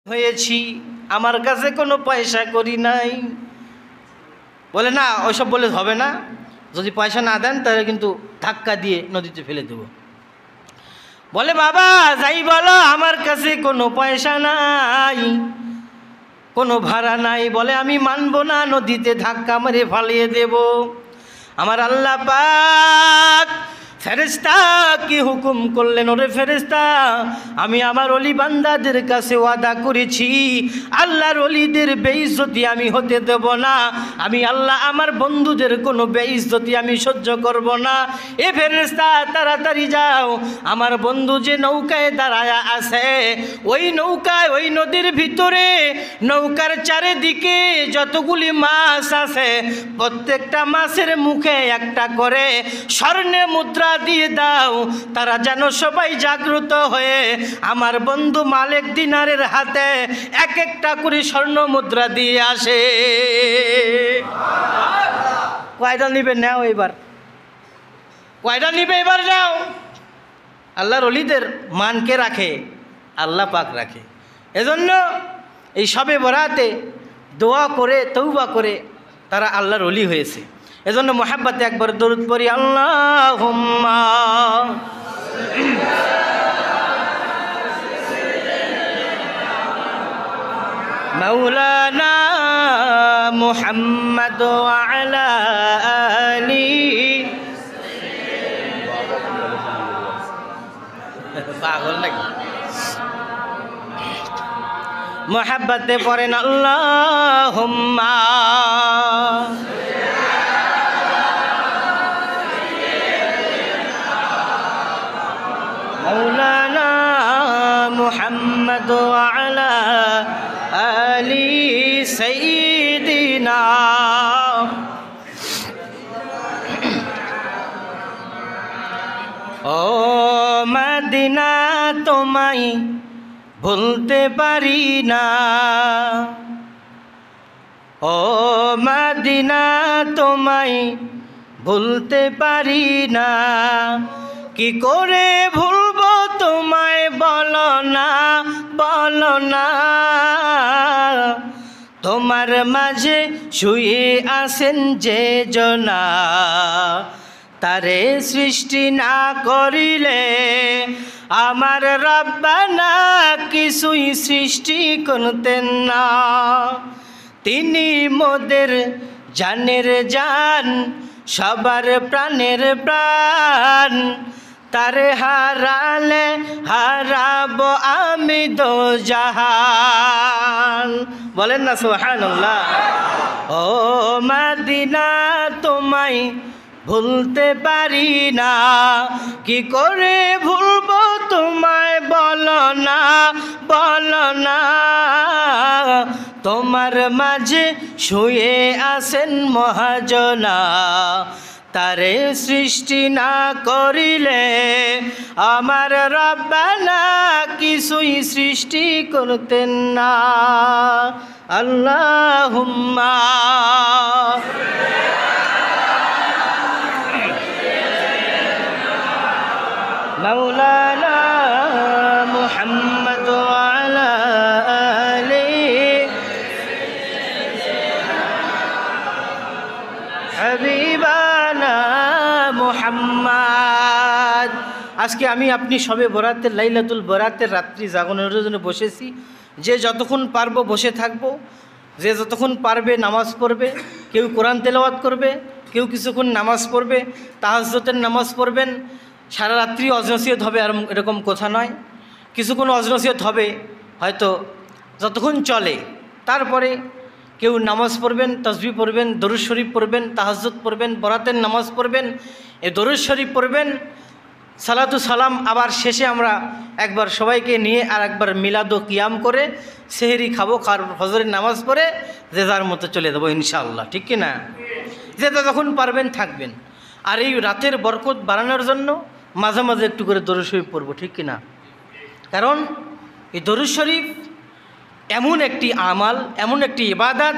হয়েছি, আমার কাছে কোনো পয়সা করি নাই। বলে না, ওইসব বলে হবে না, যদি পয়সা না দেন তাহলে কিন্তু ধাক্কা দিয়ে নদীতে ফেলে দেব। বলে বাবা যাই বলো, আমার কাছে কোনো পয়সা নাই, কোনো ভাড়া নাই। বলে আমি মানবো না, নদীতে ধাক্কা মেরে ফালিয়ে দেব। আমার আল্লাহ পাক ফেরেশতা কি হুকুম করলেন, ওরে ফেরেশতা, আমি আমার অলি বান্দাদের কাছে ওয়াদা করেছি, আল্লাহর অলিদের বেইজ্জতি আমি হতে দেব না। আমি আল্লাহ আমার বন্ধুদের কোনো বেইজ্জতি আমি সহ্য করব না। এ ফেরেশতা তাড়াতাড়ি যাও, আমার বন্ধু যে নৌকায় দাঁড়ায়া আছে, ওই নৌকায়, ওই নদীর ভিতরে নৌকার চারিদিকে যতগুলি মাছ আছে, প্রত্যেকটা মাছের মুখে একটা করে স্বর্ণের মুদ্রা দিয়ে দাও। তারা যেন সবাই জাগ্রত হয়ে আমার বন্ধু মালিক দিনারের হাতে এক একটা করে স্বর্ণ মুদ্রা দিয়ে আসে। কয়টা নিবে নাও, এবার কয়টা নিবে, এবার যাও। আল্লাহর ওলিদের মানকে রাখে আল্লাহ পাক রাখে। এজন্য এই সবে বরাতে দোয়া করে তওবা করে তারা আল্লাহর ওলি হয়েছে। এজন্য মোহাব্বতে একবার দরুদ পড়ি, আল্লাহুম্মা মাওলানা মুহাম্মদ ওয়া আলা আলি। পাগল নাকি? মোহাব্বতে পড়েন আল্লাহুম্মা মাওলানা মুহাম্মদ ওয়া আলা আলি সাইয়্যিদিনা। ও মদিনা তোমায় ভুলতে পারি না, ও মদিনা তোমায় ভুলতে পারি না। কি করে ভুলবো তোমায় বলো না, বলো না। তোমার মাঝে শুয়ে আছেন যে জনা, তারে সৃষ্টি না করিলে আমার রব্বানা কিছুই সৃষ্টি করতেন না। তিনি মোদের জানের জান, সবার প্রাণের প্রাণ। তারে হারালে হারাবো আমি দোজাহান। বলেন না সুবহানাল্লাহ। ও মদিনা তোমায় ভুলতে পারি না, কি করে ভুলবো তোমায় বলো না, বলো না। তোমার মাঝে শুয়ে আছেন মহাজনা, তারে সৃষ্টি না করিলে আমার রব্বানা কিছুই সৃষ্টি করতেন না। আল্লাহুম্মা মাওলানা মুহাম্মদ ওয়া আলা আলি হাবিবানা মুহাম্মদ। আজকে আমি আপনি সবে বরাতের লাইলাতুল বরাতের রাত্রি জাগরণের জন্য বসেছি। যে যতক্ষণ পারবো বসে থাকবো, যে যতক্ষণ পারবে নামাজ পড়বে। কেউ কোরআন তেলাওয়াত করবে, কেউ কিছুক্ষণ নামাজ পড়বে, তাহাজ্জুদের নামাজ পড়বেন। সারা রাত্রি অজনসিয়ত হবে আর এরকম কথা নয়, কিছুক্ষণ অজনসিয়ত হবে হয়তো যতক্ষণ চলে। তারপরে কেউ নামাজ পড়বেন, তসবিহ পড়বেন, দরুদ শরীফ পড়বেন, তাহাজ্জুদ পড়বেন, বরাতের নামাজ পড়বেন, এই দরুদ শরীফ পড়বেন, সালাতু সালাম। আবার শেষে আমরা একবার সবাইকে নিয়ে আর একবার মিলাদ ও কিয়াম করে সেহরি খাবো, ফজরের নামাজ পড়ে যে যার মতো চলে যাবো ইনশাআল্লাহ। ঠিক কি না? যে যখন পারবেন থাকবেন। আর এই রাতের বরকত বাড়ানোর জন্য মাঝে মাঝে একটু করে দরুদ শরীফ পড়বো। ঠিক কি না? কারণ এই দরুদ শরীফ এমন একটি আমাল, এমন একটি ইবাদত,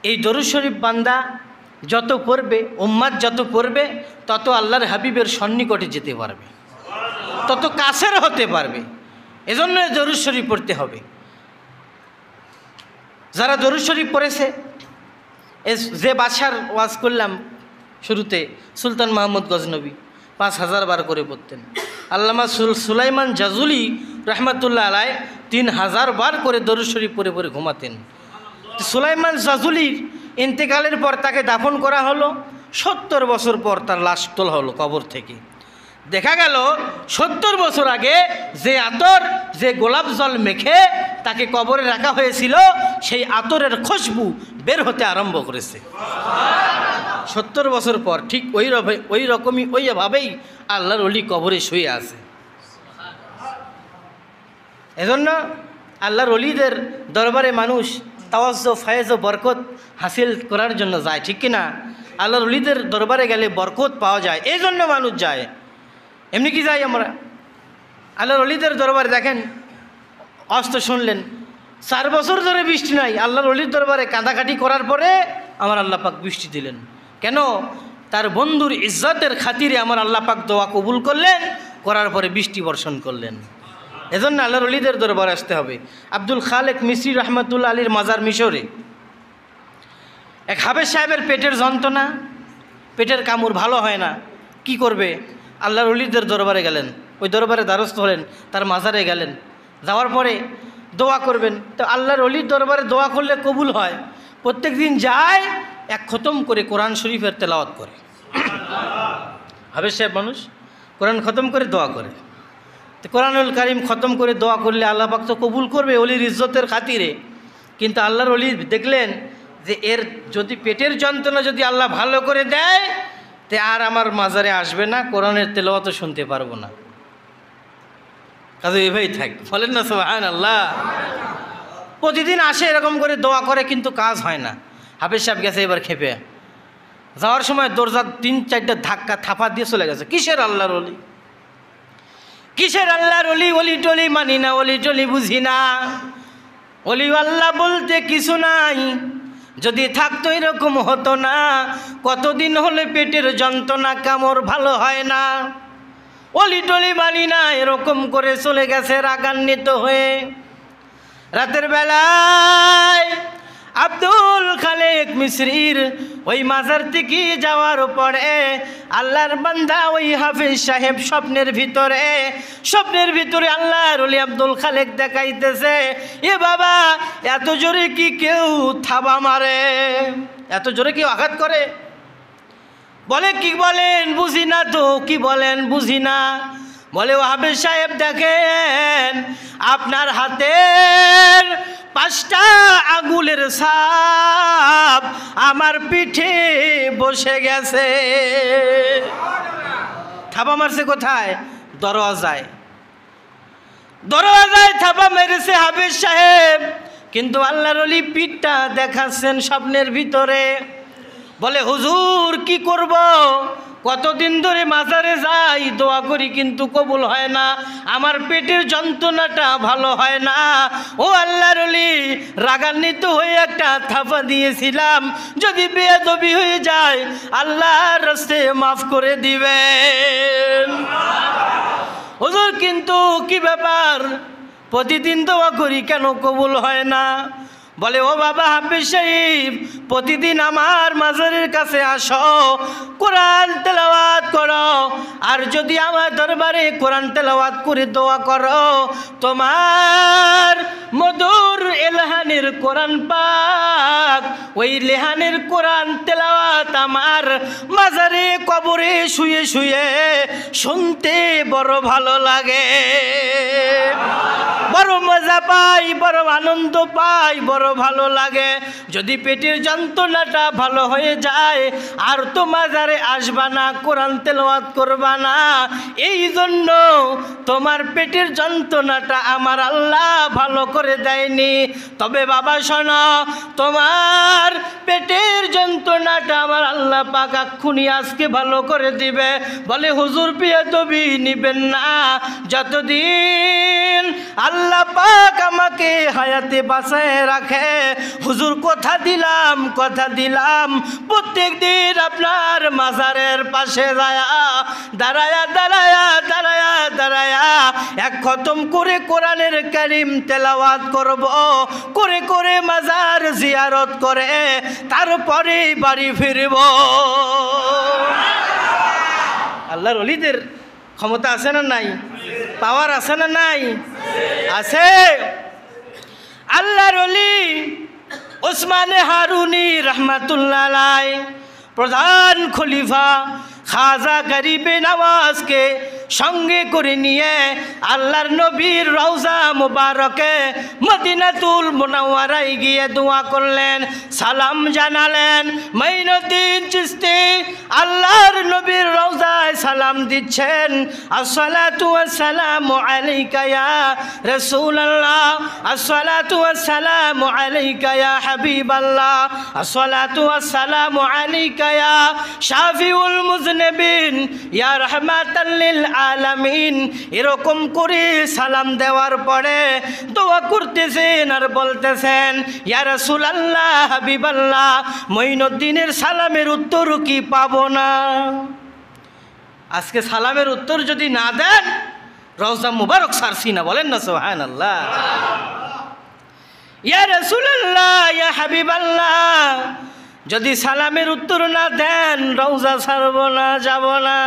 এই দরুদ শরীফ বান্দা যত পড়বে, উম্মাত যত পড়বে, তত আল্লাহর হাবিবের সন্নিকটে যেতে পারবে, তত কাছের হতে পারবে। এজন্য দরুদ শরীফ পড়তে হবে। যারা দরুদ শরীফ পড়েছে, যে বাদশার ওয়াজ করলাম শুরুতে, সুলতান মাহমুদ গজনবী 5000 বার করে পড়তেন। আল্লামা সুলাইমান জাজুলি রহমতুল্লাহ আলাই 3000 বার করে দরুদ শরীফ পড়ে পড়ে ঘুমাতেন। সুলাইমান জাজুলির ইন্তেকালের পর তাকে দাফন করা হলো। 70 বছর পর তার লাশ তোলা হলো কবর থেকে। দেখা গেল 70 বছর আগে যে আতর, যে গোলাপ জল মেখে তাকে কবরে রাখা হয়েছিল, সেই আতরের খুশবু বের হতে আরম্ভ করেছে 70 বছর পর। ঠিক ওই রকমই ওইভাবেই আল্লাহর ওলি কবরে শুয়ে আছে। এজন্য আল্লাহর ওলিদের দরবারে মানুষ তাওয়াজ্জু, ফায়েজ ও বরকত হাসিল করার জন্য যায়, ঠিক কিনা? আল্লাহর ওলিদের দরবারে গেলে বরকত পাওয়া যায়, এই জন্য মানুষ যায়। এমনি কি যাই আমরা? আল্লাহর ওলিদের দরবারে দেখেন, অস্ত শুনলেন 4 বছর ধরে বৃষ্টি নাই, আল্লাহর ওলির দরবারে কাঁদাকাটি করার পরে আমার আল্লাহ পাক বৃষ্টি দিলেন। কেন? তার বন্ধুর ইজ্জতের খাতিরে আমার আল্লাহ পাক দোয়া কবুল করলেন, করার পরে বৃষ্টি বর্ষণ করলেন। এজন্য আল্লাহর ওলিদের দরবারে আসতে হবে। আব্দুল খালেক মিসরি রহমতুল্লাহ আলীর মাজার মিশরে এক হাফেজ সাহেবের পেটের যন্ত্রণা, পেটের কামড় ভালো হয় না, কি করবে? আল্লাহর ওলিদের দরবারে গেলেন, ওই দরবারে দ্বারস্থ হলেন, তার মাজারে গেলেন, যাওয়ার পরে দোয়া করবেন। তো আল্লাহর ওলির দরবারে দোয়া করলে কবুল হয়। প্রত্যেক দিন যায়, 1 খতম করে কোরআন শরীফের তেলাওয়াত করে। হাফেজ সাহেব মানুষ, কোরআন খতম করে দোয়া করে। তো কোরআনুল কারিম খতম করে দোয়া করলে আল্লাহ পাক তো কবুল করবে ওলির ইজ্জতের খাতিরে। কিন্তু আল্লাহর ওলি দেখলেন যে এর যদি পেটের যন্ত্রণা যদি আল্লাহ ভালো করে দেয়, তে আর আমার মাজারে আসবে না, কোরআনের তেলাওয়াত শুনতে পারবো না, কাজে এভাবেই থাক। বলেন না সুবহানাল্লাহ। প্রতিদিন আসে এরকম করে দোয়া করে, কিন্তু কাজ হয় না। হাফেজ সাহেব গেছে এবার খেপে, যাওয়ার সময় দরজার 3-4টা ধাক্কা থাপা দিয়ে চলে গেছে। কিসের আল্লাহর ওলি, কিসের আল্লাহর ওলি? ওলি টলি মানি না, ওলি টলি বুঝি না, ওলি আল্লাহ বলতে কিছু নাই, যদি থাকতো এরকম হতো না। কতদিন হলে পেটের যন্ত্রণা, কামড় ভালো হয় না, ওলি টলি মানি না, এরকম করে চলে গেছে রাগান্বিত হয়ে। রাতের বেলায় আব্দুল খালেক মিসরির ওই মাজার থেকে যাওয়ার পরে আল্লাহর বান্দা ওই হাফেজ সাহেব স্বপ্নের ভিতরে আল্লাহর ওলি আব্দুল খালেক দেখাইতেছে, এ বাবা এত জোরে কি কেউ থাবা মারে? এত জোরে কেউ আঘাত করে? বলে কি বলেন বুঝি না তো, কি বলেন বুঝি না। বলে ও হাফেজ সাহেব দেখেন, আপনার হাতের 5টা আঙুলের ছাপ আমার পিঠে বসে গেছে। থাবা মারছে কোথায়? দরওয়াজায় থাবা মেরেছে হাফেজ সাহেব। কিন্তু আল্লাহর ওলি পিঠটা দেখাচ্ছেন স্বপ্নের ভিতরে। বলে হুজুর কি করব, কতদিন ধরে মাজারে যাই, দোয়া করি কিন্তু কবুল হয় না, আমার পেটের যন্ত্রণাটা ভালো হয় না। ও আল্লাহর ওলি, রাগান্বিত হয়ে একটা থাপা দিয়েছিলাম, যদি বেয়াদবি হয়ে যায় আল্লাহর রাস্তায় মাফ করে দিবেন। হুজুর কিন্তু কি ব্যাপার, প্রতিদিন দোয়া করি কেন কবুল হয় না? বলে ও বাবা হাফেজ সাহেব, প্রতিদিন আমার মাজারের কাছে আসো, কোরআন তেলাওয়াত করো, আর যদি আমার দরবারে কোরআন তেলাওয়াত করে দোয়া করো, তোমার মধুর এলহানের কোরআন পাক, ওই লেহানের কোরআন তেলাওয়াত আমার মাজারে কবরে শুয়ে শুয়ে শুনতে বড় ভালো লাগে, বড় মজা পাই, বড় আনন্দ পাই, বড় ভালো লাগে। যদি পেটের যন্ত্রণাটা ভালো হয়ে যায় আর তো মাজারে আসবা না, কোরআন তেলাওয়াত করবা না, এই জন্য তোমার পেটের যন্ত্রণাটা আমার আল্লাহ ভালো করে দেয়নি। তবে বাবা শোনো, তোমার পেটের যন্ত্রণাটা আমার আল্লাহ পাক এক্ষুনি আজকে ভালো করে দিবে। বলে হুজুর বেয়াদবি নিবেন না, যতদিন আল্লাহ পাক আমাকে আমাকে হায়াতে বাঁচায় রাখে। হুজুর কথা দিলাম প্রত্যেক দিন আপনার মাজারের পাশে দাঁড়ায়া এক খতম করে কোরআনের কারিম তেলাওয়াত করব, করে মাজার জিয়ারত করে তারপরে বাড়ি ফিরব। আল্লাহর ওলিদের ক্ষমতা আছে না নাই? পাওয়ার আছে না নাই? আছে। আল্লাহর ওলি ওসমানে হারুনি রহমাতুল্লাহ আলাইহি প্রধান খলিফা খাজা গরিবে নওয়াজকে সঙ্গে করে নিয়ে আল্লাহর নবীর রওজা মুবারকে মদিনাতুল মুনাওয়ারায় গিয়ে দোয়া করলেন, সালাম জানালেন। মাইনুদ্দিন চিশতি আল্লাহর নবীর রওজায় সালাম দিচ্ছেন, আসসালাতু ওয়াসসালামু আলাইকা ইয়া রাসূলুল্লাহ, আসসালাতু ওয়াসসালামু আলাইকা ইয়া হাবিবাল্লাহ, আসসালাতু ওয়াসসালামু আলাইকা ইয়া শাফিউল মুজনিবিন ইয়া রাহমাতাল লিল আলামিন। এরকম করে সালাম দেওয়ার পরে দোয়া করতেছেন আর বলতেছেন, ইয়া রাসূলুল্লাহ, হাবিবাল্লাহ, মঈনুদ্দিনের সালামের উত্তর কি পাবো না? আজকে সালামের উত্তর যদি না দেন রওজা মুবারক সারছি না। বলেন না সুবহানাল্লাহ। ইয়া রাসূলুল্লাহ, ইয়া হাবিবাল্লাহ, যদি সালামের উত্তর না দেন রওজা ছাড়ব না, যাব না।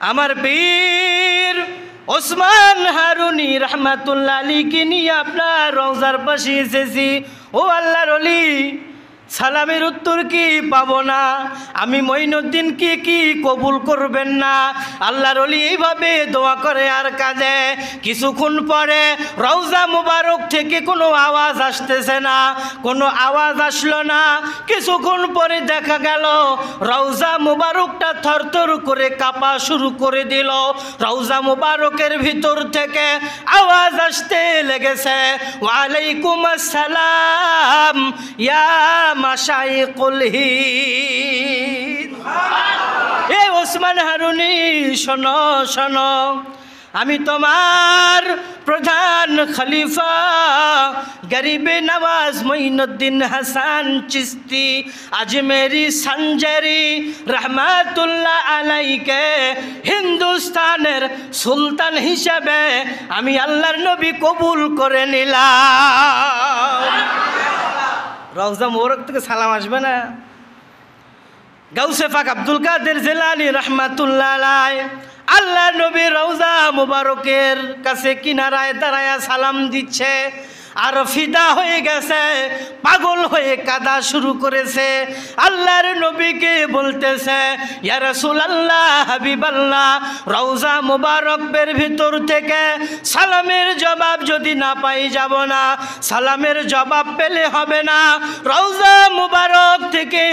আমার পীর ওসমান হারুনি রহমাতুল্লাহ আলাইহি নিয়ে আপনার রওজার পাশে এসেছি। ও আল্লাহর ওলি, সালামের উত্তর কি পাবো না? আমি মঈনুদ্দিনকে কি কবুল করবেন না? আল্লাহর ওলি এইভাবে দোয়া করে আর কাঁদে। কিছুক্ষণ পরে রওজা মুবারক থেকে কোনো আওয়াজ আসতেছে না, কোনো আওয়াজ আসলো না। কিছুক্ষণ পরে দেখা গেল রওজা মুবারকটা থরথর করে কাঁপা শুরু করে দিল। রওজা মুবারকের ভিতর থেকে আওয়াজ আসতে লেগেছে, ওয়ালাইকুম আসসালাম ইয়া মাশাইকুল হিন্দ। এ ওসমান হারুনি, শোনো শোনো, আমি তোমার প্রধান খলিফা গরিবে নওয়াজ মঈনুদ্দিন হাসান চিশতি আজমেরি সঞ্জারি রহমাতুল্লাহ আলাইকে হিন্দুস্তানের সুলতান হিসাবে আমি আল্লাহর নবী কবুল করে নিলাম। রওজা মুবারক থেকে সালাম আসবে না? গাউসে পাক আব্দুল কাদের জিলানী রহমাতুল্লাহ আলাইহি আল্লাহ নবী রওজা মুবারকের কাছে কিনারায় দাঁড়ায়া সালাম দিচ্ছে আর ফিদা হয়ে গেছে, পাগল হয়ে কাঁদা শুরু করেছে। আল্লাহর নবীকে বলতেছে, ইয়া রাসূলুল্লাহ, হাবিবাল্লাহ, রওজা মুবারকের ভিতর থেকে সালামের জবাব যদি না পাই যাব না, সালামের জবাব পেলে হবে না। রওজা মুবারক থেকে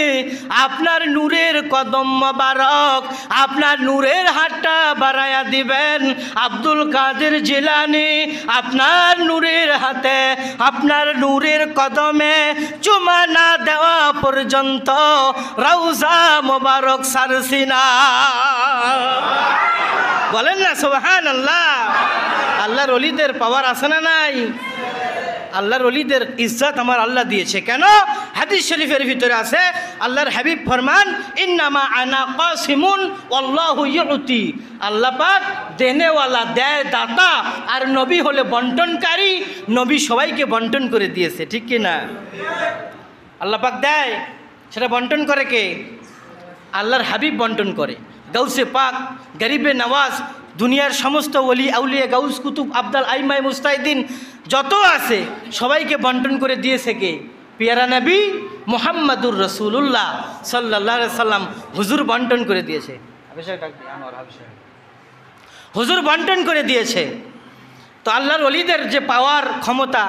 আপনার নূরের কদম মুবারক, আপনার নূরের হাতটা বাড়ায়া দিবেন। আব্দুল কাদের জিলানী আপনার নূরের হাতে, আপনার নূরের কদমে চুমা না দেওয়া পর্যন্ত রওজা মুবারক সারছি না। বলেন না সুবহানাল্লাহ। আল্লাহর ওলিদের পাওয়ার আছে না নাই? আল্লাহর ওলিদের ইজ্জত আমার আল্লাহ দিয়েছে। কেন? হাদিস শরীফের ভিতরে আছে, আল্লাহর হাবিব ফরমান, ইন্নামা আনা কাসিমুন আল্লাহু ইউতি। আল্লাহ পাক দেনেওয়ালা, দেয়, দাতা, আর নবী হলে বন্টনকারী। নবী সবাইকে বন্টন করে দিয়েছে, ঠিক কি না? আল্লাহ পাক দেয়, সেটা বন্টন করে কে? আল্লাহর হাবিব বন্টন করে। গাউসে পাক গরিবে নওয়াজ, দুনিয়ার সমস্ত ওলি আউলিয়া, গাউস, কুতুব, আবদাল, আইমাই, মুস্তাহিদিন যত আছে সবাইকে বন্টন করে দিয়েছে কে? পিয়ারা নবী মুহাম্মাদুর রাসূলুল্লাহ সাল্লাল্লাহু আলাইহি সাল্লাম। হুজুর বন্টন করে দিয়েছে, হুজুর বন্টন করে দিয়েছে। তো আল্লাহর ওলিদের যে পাওয়ার, ক্ষমতা,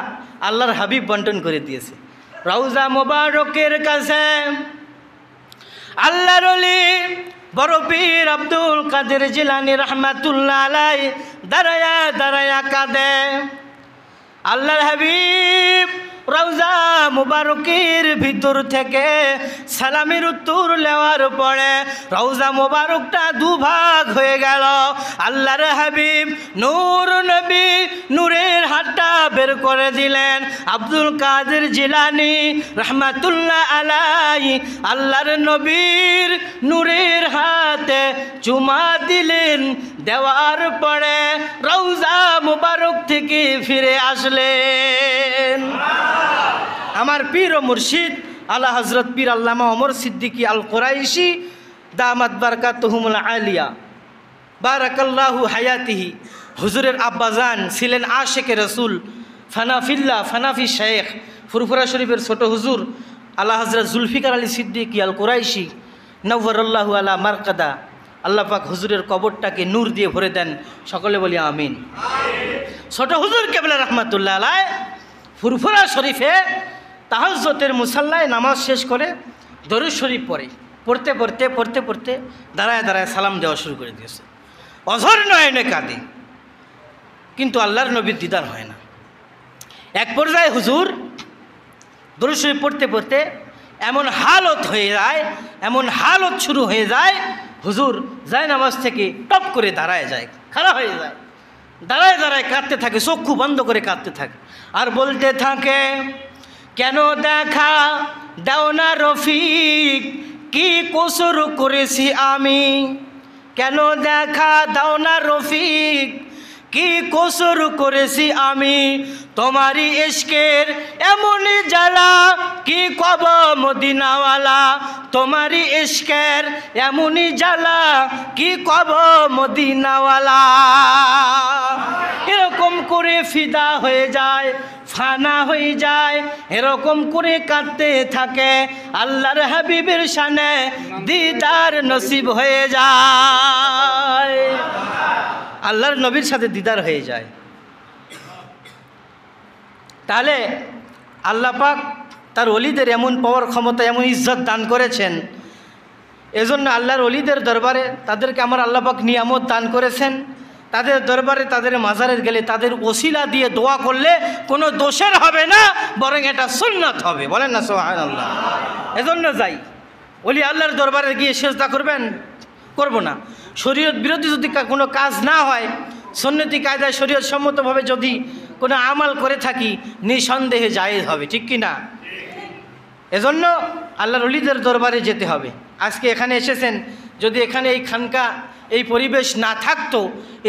আল্লাহর হাবিব বন্টন করে দিয়েছে। রওজা মুবারকের কাছে আল্লাহর ওলি বড় পীর আব্দুল কাদের জিলানী রহমাতুল্লাহ আলাইহি দাঁড়ায়া দাঁড়ায়া কাঁদে। আল্লাহর হাবিব রওজা মুবারকের ভিতর থেকে সালামের উত্তর নেওয়ার পরে রওজা মুবারকটা দুভাগ হয়ে গেল। আল্লাহর হাবিব নূর নবী নূরের হাতটা বের করে দিলেন। আব্দুল কাদের জিলানী রহমাতুল্লাহ আলাইহি আল্লাহর নবীর নূরের হাতে চুমা দিলেন। দেওয়ার পরে রওজা মুবারক থেকে ফিরে আসলেন। আমার পীর ও মুর্শিদ আলা হযরত পীর আল্লামা ওমর সিদ্দিকী আল কুরাইশি দামাত বারাকাতুহুমুল আলিয়া বারাকাল্লাহু হায়াতিহি হুজুরের আব্বাজান ছিলেন আশিকে রাসূল ফানাফিল্লাহ ফানাফি শেখ ফুরফুরা শরীফের ছোট হুজুর আলা হযরত জুলফিকার আলী সিদ্দিকী আল কুরাইশি নওয়ারাল্লাহু আলা মারকাদা। আল্লাহ পাক হুজুরের কবরটাকে নূর দিয়ে ভরে দেন, সকলে বলি আমিন। ছোট হুজুর কেবলা রহমাতুল্লাহ আলাইহি ফুরফুরা শরীফে তাহাজ্জুদের মুসাল্লায় নামাজ শেষ করে দরুদ শরীফ পড়তে দাঁড়ায় দাঁড়ায় সালাম দেওয়া শুরু করে দিয়েছে। অঝর নয়নে কাঁদে, কিন্তু আল্লাহর নবীর দিদার হয় না। এক পর্যায়ে হুজুর দরুদ শরীফ পড়তে এমন হালত হয়ে যায়, এমন হালত শুরু হয়ে যায়, হুজুর যায় নামাজ থেকে টপ করে দাঁড়ায় যায়, খাড়া হয়ে যায়, দাঁড়ায় দাঁড়ায় কাঁদতে থাকে, চক্ষু বন্ধ করে কাঁদতে থাকে আর বলতে থাকে, কেন দেখা দাও না রফিক, কি কসুর করেছি আমি? কেন দেখা দাও না রফিক, কি কসুর করেছি আমি? তোমারই ইশকের এমনই জ্বালা, কি কব মদিনাওয়ালা? তোমারই ইশকের এমনই জ্বালা, কি কব মদিনাওয়ালা? এরকম করে ফিদা হয়ে যায়, ফানা হয়ে যায়, এরকম করে কাঁদতে থাকে। আল্লাহর হাবিবের শানে দিদার নসিব হয়ে যায়, আল্লাহর নবীর সাথে দিদার হয়ে যায়। তাহলে আল্লাহ পাক তার ওলিদের এমন পাওয়ার ক্ষমতা, এমন ইজ্জত দান করেছেন। এজন্য আল্লাহর ওলিদের দরবারে তাদেরকে আমার আল্লাহ পাক নিয়ামত দান করেছেন। তাদের দরবারে, তাদের মাজারে গেলে তাদের ওসিলা দিয়ে দোয়া করলে কোনো দোষের হবে না, বরং এটা সুন্নাত হবে। বলেন না সুবহানাল্লাহ। এজন্য যাই, ওলি আল্লাহর দরবারে গিয়ে সেজদা করবেন? করব না। শরীয়ত বিরোধী যদি কোনো কাজ না হয়, সুন্নতি কায়দায় শরীয়ত সম্মতভাবে যদি কোনো আমাল করে থাকি, নিঃসন্দেহে জায়েজ হবে, ঠিক কি না? এজন্য আল্লাহর ওলিদের দরবারে যেতে হবে। আজকে এখানে এসেছেন, যদি এখানে এই খানকা, এই পরিবেশ না থাকতো,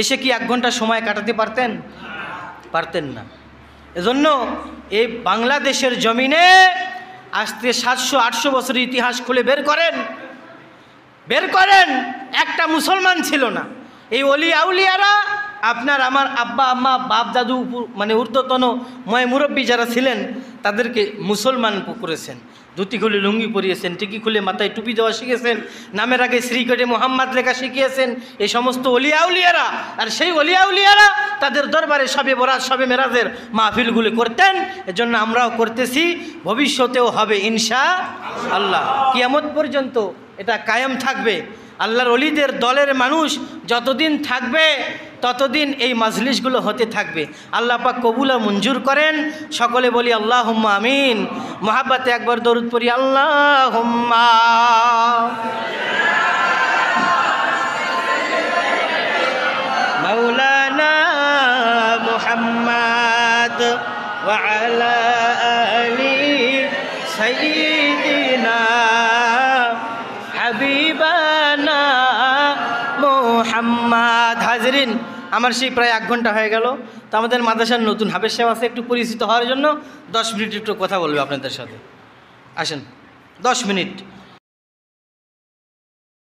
এসে কি 1 ঘন্টা সময় কাটাতে পারতেন? পারতেন না। এজন্য এই বাংলাদেশের জমিনে আজকে 700-800 বছরের ইতিহাস খুলে বের করেন, একটা মুসলমান ছিল না। এই অলি আউলিয়ারা, আপনার আমার আব্বা আম্মা বাপ দাদু মানে ঊর্ধ্বতন মুরব্বী যারা ছিলেন, তাদেরকে মুসলমান করেছেন। ধুতি খুলে লুঙ্গি পরিয়েছেন, টিকি খুলে মাথায় টুপি দেওয়া শিখেছেন, নামের আগে শ্রীকটে মোহাম্মদ লেখা শিখিয়েছেন এই সমস্ত অলি আউলিয়ারা। আর সেই অলি আউলিয়ারা তাদের দরবারে শবে বরাত, শবে মেরাজের মাহফিলগুলি করতেন। এজন্য আমরাও করতেছি, ভবিষ্যতেও হবে ইনশাআল্লাহ। কিয়ামত পর্যন্ত এটা কায়েম থাকবে। আল্লাহর ওলিদের দলের মানুষ যতদিন থাকবে, ততদিন এই মাজলিসগুলো হতে থাকবে। আল্লাহ পাক কবুল ও মঞ্জুর করেন। সকলে বলি আল্লাহুম্মা আমিন। মহাব্বতে একবার দরুদ পড়ি, আল্লাহুম্মা মাওলানা মুহাম্মদ ওয়া আলা আলি সাইয়্যিদিনা হাবিবানা মুহাম্মদ। হাজরিন, আমার সেই প্রায় 1 ঘন্টা হয়ে গেল। তো আমাদের মাদ্রাসার নতুন হাফেজ সাহেব আছে, একটু পরিচিত হওয়ার জন্য 10 মিনিট একটু কথা বলবে আপনাদের সাথে। আসেন 10 মিনিট।